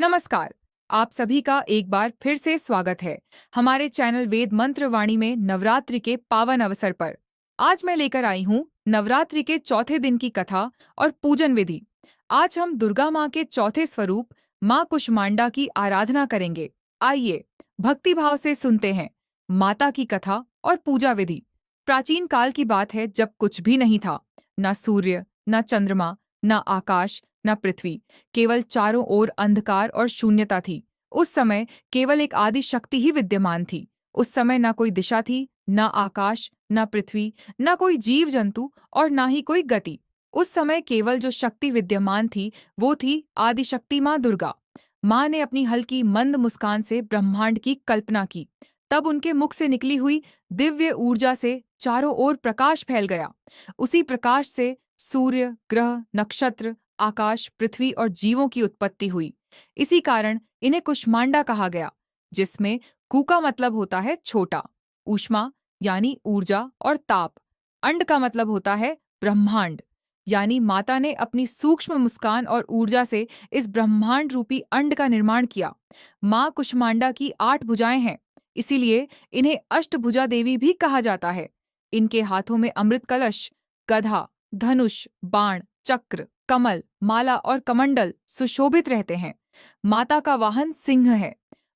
नमस्कार। आप सभी का एक बार फिर से स्वागत है हमारे चैनल वेद मंत्र वाणी में नवरात्रि के पावन अवसर पर। आज मैं लेकर आई हूँ नवरात्रि के चौथे दिन की कथा और पूजन विधि। आज हम दुर्गा माँ के चौथे स्वरूप माँ कुष्मांडा की आराधना करेंगे। आइए भक्ति भाव से सुनते हैं माता की कथा और पूजा विधि। प्राचीन काल की बात है, जब कुछ भी नहीं था, न सूर्य, न चंद्रमा, न आकाश, न पृथ्वी, केवल चारों ओर अंधकार और शून्यता थी। उस समय केवल एक आदि शक्ति ही विद्यमान थी। उस समय न कोई दिशा थी, न आकाश, न पृथ्वी, न कोई जीव जंतु और न ही कोई गति। उस समय केवल जो शक्ति विद्यमान थी वो थी आदि शक्ति माँ दुर्गा। माँ ने अपनी हल्की मंद मुस्कान से ब्रह्मांड की कल्पना की। तब उनके मुख से निकली हुई दिव्य ऊर्जा से चारों ओर प्रकाश फैल गया। उसी प्रकाश से सूर्य, ग्रह, नक्षत्र, आकाश, पृथ्वी और जीवों की उत्पत्ति हुई। इसी कारण इन्हें कुष्मांडा कहा गया, जिसमें कु का मतलब होता है छोटा, ऊष्मा यानी ऊर्जा और ताप, अंड का मतलब होता है ब्रह्मांड, यानी माता ने अपनी सूक्ष्म मुस्कान और ऊर्जा से इस ब्रह्मांड रूपी अंड का निर्माण किया। माँ कुष्मांडा की 8 भुजाएं हैं, इसीलिए इन्हें अष्टभुजा देवी भी कहा जाता है। इनके हाथों में अमृत कलश, गधा, धनुष, बाण, चक्र, कमल, माला और कमंडल सुशोभित रहते हैं। माता का वाहन सिंह है।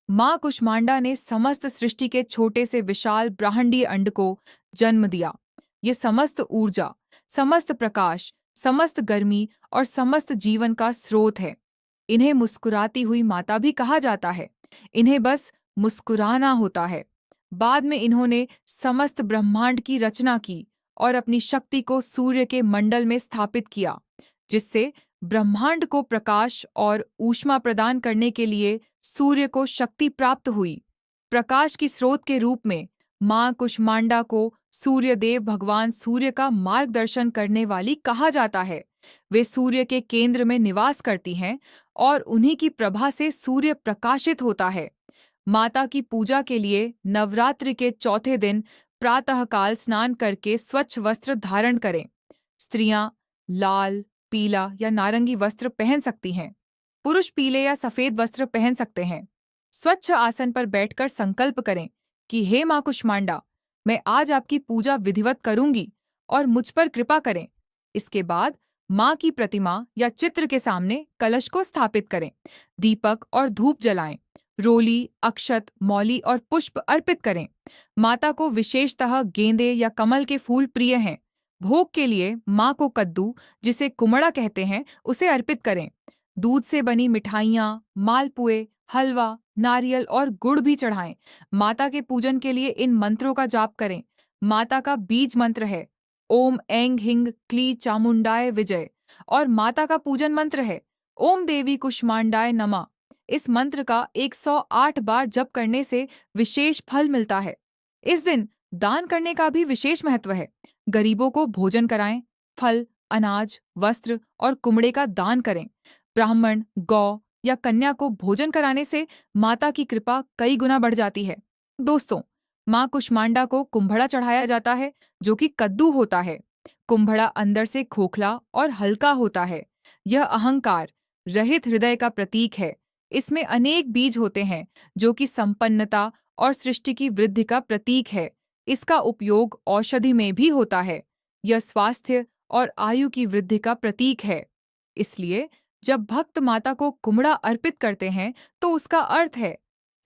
माँ कुष्मांडा ने समस्त सृष्टि के छोटे से विशाल ब्रह्मांडीय अंड को जन्म दिया। ये समस्त ऊर्जा, समस्त प्रकाश, समस्त गर्मी और समस्त जीवन का स्रोत है। इन्हें मुस्कुराती हुई माता भी कहा जाता है। इन्हें बस मुस्कुराना होता है। बाद में इन्होंने समस्त ब्रह्मांड की रचना की और अपनी शक्ति को सूर्य के मंडल में स्थापित किया, जिससे ब्रह्मांड को प्रकाश और ऊष्मा प्रदान करने के लिए सूर्य को शक्ति प्राप्त हुई। प्रकाश की स्रोत के रूप में माँ कुष्मांडा को सूर्य देव भगवान सूर्य का मार्गदर्शन करने वाली कहा जाता है। वे सूर्य के केंद्र में निवास करती हैं और उन्हीं की प्रभा से सूर्य प्रकाशित होता है। माता की पूजा के लिए नवरात्रि के चौथे दिन प्रातःकाल स्नान करके स्वच्छ वस्त्र धारण करें। स्त्रियां लाल, पीला या नारंगी वस्त्र पहन सकती हैं। पुरुष पीले या सफेद वस्त्र पहन सकते हैं। स्वच्छ आसन पर बैठकर संकल्प करें कि हे मां कुष्मांडा, मैं आज आपकी पूजा विधिवत करूंगी और मुझ पर कृपा करें। इसके बाद मां की प्रतिमा या चित्र के सामने कलश को स्थापित करें। दीपक और धूप जलाएं। रोली, अक्षत, मौली और पुष्प अर्पित करें। माता को विशेषतः गेंदे या कमल के फूल प्रिय हैं। भोग के लिए माँ को कद्दू, जिसे कुमड़ा कहते हैं, उसे अर्पित करें। दूध से बनी मिठाइयाँ, मालपुए, हलवा, नारियल और गुड़ भी चढ़ाएं। माता के पूजन के लिए इन मंत्रों का जाप करें। माता का बीज मंत्र है ओम ऐंग हिंग क्ली चामुंडाय विजय और माता का पूजन मंत्र है ओम देवी कुष्मांडाय नमः। इस मंत्र का 108 बार जप करने से विशेष फल मिलता है। इस दिन दान करने का भी विशेष महत्व है। गरीबों को भोजन कराएं, फल, अनाज, वस्त्र और कुमड़े का दान करें। ब्राह्मण, गौ या कन्या को भोजन कराने से माता की कृपा कई गुना बढ़ जाती है। दोस्तों, माँ कुष्मांडा को कुंभड़ा चढ़ाया जाता है, जो कि कद्दू होता है। कुंभड़ा अंदर से खोखला और हल्का होता है। यह अहंकार रहित हृदय का प्रतीक है। इसमें अनेक बीज होते हैं, जो कि संपन्नता और सृष्टि की वृद्धि का प्रतीक है। इसका उपयोग औषधि में भी होता है। यह स्वास्थ्य और आयु की वृद्धि का प्रतीक है। इसलिए जब भक्त माता को कुमड़ा अर्पित करते हैं तो उसका अर्थ है,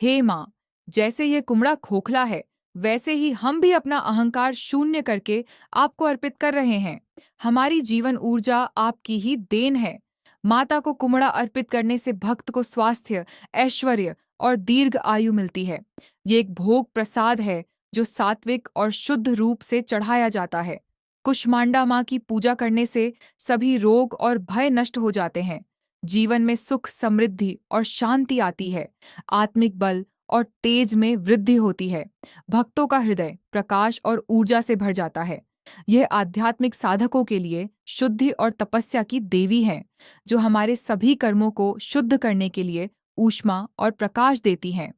हे माँ, जैसे ये कुमड़ा खोखला है, वैसे ही हम भी अपना अहंकार शून्य करके आपको अर्पित कर रहे हैं। हमारी जीवन ऊर्जा आपकी ही देन है। माता को कुमड़ा अर्पित करने से भक्त को स्वास्थ्य, ऐश्वर्य और दीर्घ आयु मिलती है। ये एक भोग प्रसाद है जो सात्विक और शुद्ध रूप से चढ़ाया जाता है। कुष्मांडा माँ की पूजा करने से सभी रोग और भय नष्ट हो जाते हैं। जीवन में सुख, समृद्धि और शांति आती है। आत्मिक बल और तेज में वृद्धि होती है। भक्तों का हृदय प्रकाश और ऊर्जा से भर जाता है। यह आध्यात्मिक साधकों के लिए शुद्धि और तपस्या की देवी है, जो हमारे सभी कर्मों को शुद्ध करने के लिए ऊष्मा और प्रकाश देती हैं।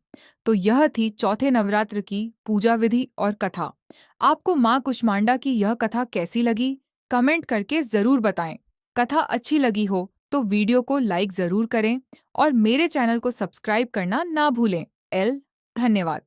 तो यह थी चौथे नवरात्र की पूजा विधि और कथा। आपको माँ कुष्मांडा की यह कथा कैसी लगी? कमेंट करके जरूर बताएं। कथा अच्छी लगी हो तो वीडियो को लाइक जरूर करें और मेरे चैनल को सब्सक्राइब करना ना भूलें। एल धन्यवाद।